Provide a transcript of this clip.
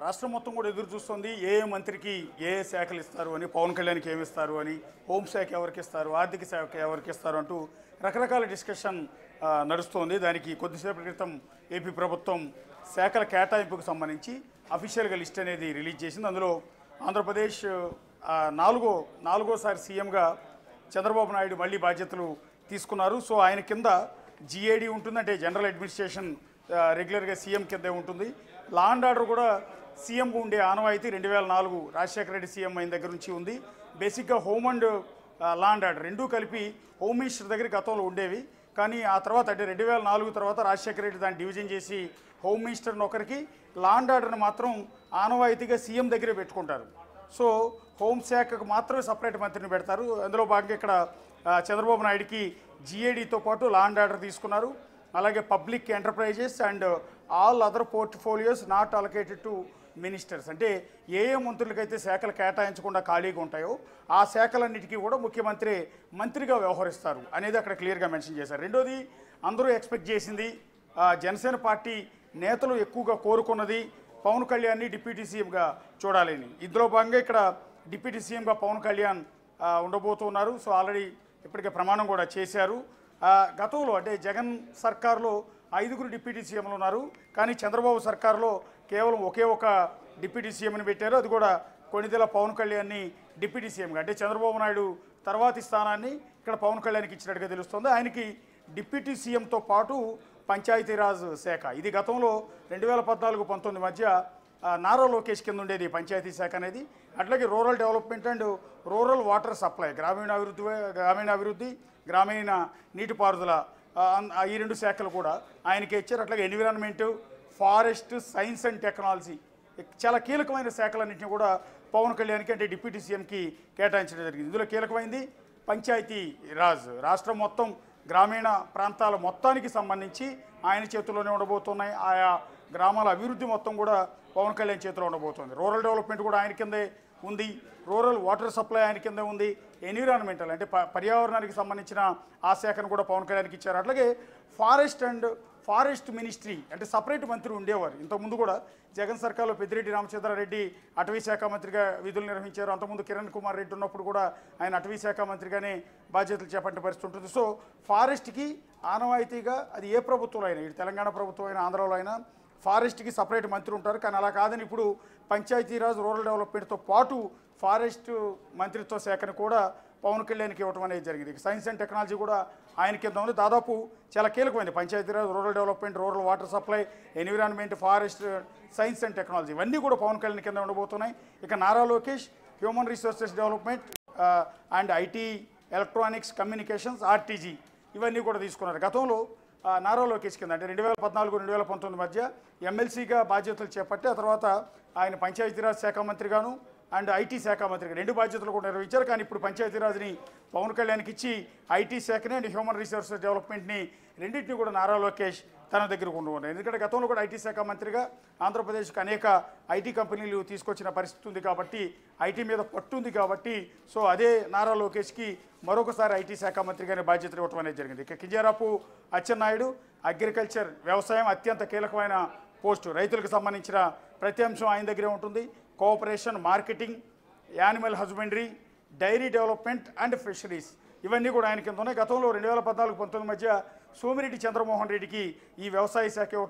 రాష్ట్రం మొత్తం కూడా ఎదురు చూస్తుంది ఏ మంత్రికి ఏ శాఖలు ఇస్తారు అని, పవన్ కళ్యాణ్కి ఏమి ఇస్తారు అని, హోంశాఖ ఎవరికి ఇస్తారు, ఆర్థిక శాఖ ఎవరికి ఇస్తారు అంటూ రకరకాల డిస్కషన్ నడుస్తోంది. దానికి కొద్దిసేపటి క్రితం ఏపీ ప్రభుత్వం శాఖల కేటాయింపుకు సంబంధించి అఫీషియల్గా లిస్ట్ అనేది రిలీజ్ చేసింది. అందులో ఆంధ్రప్రదేశ్ నాలుగోసారి సీఎంగా చంద్రబాబు నాయుడు మళ్ళీ బాధ్యతలు తీసుకున్నారు. సో ఆయన కింద జిఏడి ఉంటుంది, అంటే జనరల్ అడ్మినిస్ట్రేషన్ రెగ్యులర్గా సీఎం కిందే ఉంటుంది. లా అండ్ ఆర్డర్ కూడా సీఎంకు ఉండే ఆనవాయితీ 2004 రాజశేఖర రెడ్డి సీఎం అయిన దగ్గర నుంచి ఉంది. బేసిక్గా home and law and order రెండూ కలిపి హోమ్ మినిస్టర్ దగ్గర గతంలో ఉండేవి. కానీ ఆ తర్వాత అంటే 2004 తర్వాత రాజశేఖర రెడ్డి దాన్ని డివిజన్ చేసి హోమ్ మినిస్టర్ని ఒకరికి, లా అండ్ ఆర్డర్ని మాత్రం ఆనవాయితీగా సీఎం దగ్గరే పెట్టుకుంటారు. సో హోంశాఖకు మాత్రమే సపరేట్ మంత్రిని పెడతారు. అందులో భాగంగా ఇక్కడ చంద్రబాబు నాయుడికి జిఏడితో పాటు లా అండ్ ఆర్డర్ తీసుకున్నారు. అలాగే public enterprises and all other portfolios not allocated to ministers, అంటే ఏ మంత్రులకైతే శాఖలు కేటాయించకుండా ఖాళీగా ఉంటాయో ఆ శాఖలన్నిటికీ కూడా ముఖ్యమంత్రి మంత్రిగా వ్యవహరిస్తారు అనేది అక్కడ క్లియర్గా మెన్షన్ చేశారు. రెండోది, అందరూ ఎక్స్పెక్ట్ చేసింది, జనసేన పార్టీ నేతలు ఎక్కువగా కోరుకున్నది పవన్ కళ్యాణ్ని డిప్యూటీ సీఎంగా చూడాలని. ఇందులో భాగంగా ఇక్కడ డిప్యూటీ సీఎంగా పవన్ కళ్యాణ్ ఉండబోతున్నారు. సో ఆల్రెడీ ఇప్పటికే ప్రమాణం కూడా చేశారు. గతంలో అంటే జగన్ సర్కార్లో 5 డిప్యూటీ సీఎంలు ఉన్నారు. కానీ చంద్రబాబు సర్కార్లో కేవలం ఒకే ఒక డిప్యూటీ సీఎంని పెట్టారు. అది కూడా కొణిదెల పవన్ కళ్యాణ్ని డిప్యూటీ సీఎంగా, అంటే చంద్రబాబు నాయుడు తర్వాతి స్థానాన్ని ఇక్కడ పవన్ కళ్యాణ్కి ఇచ్చినట్టుగా తెలుస్తుంది. ఆయనకి డిప్యూటీ సీఎంతో పాటు పంచాయతీరాజ్ శాఖ, ఇది గతంలో 2014-19 మధ్య నారా లోకేష్ కింద ఉండేది పంచాయతీ శాఖ అనేది. అట్లాగే rural development and rural water supply, గ్రామీణాభివృద్ధి, గ్రామీణ నీటిపారుదల, ఈ 2 శాఖలు కూడా ఆయనకే ఇచ్చారు. అట్లాగే environment, forest, science and technology, చాలా కీలకమైన శాఖలన్నింటినీ కూడా పవన్ కళ్యాణ్కి అంటే డిప్యూటీ సీఎంకి కేటాయించడం జరిగింది. ఇందులో కీలకమైంది పంచాయతీ రాజ్. రాష్ట్రం మొత్తం గ్రామీణ ప్రాంతాల మొత్తానికి సంబంధించి ఆయన చేతుల్లోనే ఉండబోతున్నాయి. ఆయా గ్రామాల అభివృద్ధి మొత్తం కూడా పవన్ కళ్యాణ్ చేతిలో ఉండబోతుంది. రూరల్ డెవలప్మెంట్ కూడా ఆయన కిందే ఉంది, రూరల్ వాటర్ సప్లై ఆయన కింద ఉంది, ఎన్విరాన్మెంటల్ అంటే పర్యావరణానికి సంబంధించిన ఆ శాఖను కూడా పవన్ కళ్యాణ్కి ఇచ్చారు. అట్లాగే ఫారెస్ట్ మినిస్ట్రీ అంటే సపరేట్ మంత్రి ఉండేవారు. ఇంతకుముందు కూడా జగన్ సర్కార్లో పెద్దిరెడ్డి రామచంద్రారెడ్డి అటవీ శాఖ మంత్రిగా విధులు నిర్వహించారు. అంతకుముందు కిరణ్ కుమార్ రెడ్డి ఉన్నప్పుడు కూడా ఆయన అటవీ శాఖ మంత్రిగానే బాధ్యతలు చేపట్టే పరిస్థితి ఉంటుంది. సో ఫారెస్ట్కి ఆనవాయితీగా అది ఏ ప్రభుత్వంలో అయినా, ఇటు తెలంగాణ ప్రభుత్వం అయినా ఆంధ్రాలో అయినా ఫారెస్ట్కి సపరేట్ మంత్రి ఉంటారు. కానీ అలా కాదని ఇప్పుడు పంచాయతీరాజ్, రూరల్ డెవలప్మెంట్తో పాటు ఫారెస్ట్ మంత్రిత్వ శాఖను కూడా పవన్ కళ్యాణ్కి ఇవ్వడం అనేది జరిగింది. సైన్స్ అండ్ టెక్నాలజీ కూడా ఆయన కింద ఉంది. దాదాపు చాలా కీలకమైంది Panchayati Raj, rural development, rural water supply, environment, forest, science and technology ఇవన్నీ కూడా పవన్ కళ్యాణ్ కింద ఉండబోతున్నాయి. ఇక Nara Lokesh human resources development and IT, electronics, communications, RTG ఇవన్నీ కూడా తీసుకున్నారు. గతంలో నారా లోకేష్ కింద అంటే 2014-2019 మధ్య ఎమ్మెల్సీగా బాధ్యతలు చేపట్టి ఆ తర్వాత ఆయన పంచాయతీరాజ్ శాఖ మంత్రిగాను అండ్ ఐటీ శాఖ మంత్రిగా 2 బాధ్యతలు కూడా నిర్వహించారు. కానీ ఇప్పుడు పంచాయతీరాజ్ని పవన్ కళ్యాణ్కి ఇచ్చి ఐటీ శాఖని అండ్ హ్యూమన్ రిసోర్సెస్ డెవలప్మెంట్ని రెండింటిని కూడా నారా లోకేష్ తన దగ్గర ఉన్నారు. ఎందుకంటే గతంలో కూడా ఐటీ శాఖ మంత్రిగా ఆంధ్రప్రదేశ్కి అనేక ఐటీ కంపెనీలు తీసుకొచ్చిన పరిస్థితి ఉంది కాబట్టి, ఐటీ మీద పట్టు ఉంది కాబట్టి, సో అదే నారా లోకేష్కి మరొకసారి ఐటీ శాఖ మంత్రిగానే బాధ్యతలు ఇవ్వడం అనేది జరిగింది. ఇక కింజరాపు అచ్చెన్నాయుడు అగ్రికల్చర్, వ్యవసాయం అత్యంత కీలకమైన పోస్టు. రైతులకు సంబంధించిన ప్రతి అంశం ఆయన దగ్గరే ఉంటుంది. Cooperation, marketing, animal husbandry, dairy development and fisheries ఇవన్నీ కూడా ఆయన కింద ఉన్నాయి. గతంలో 2014-19 మధ్య సోమిరెడ్డి చంద్రమోహన్ రెడ్డికి ఈ వ్యవసాయ శాఖ ఇవ్వటం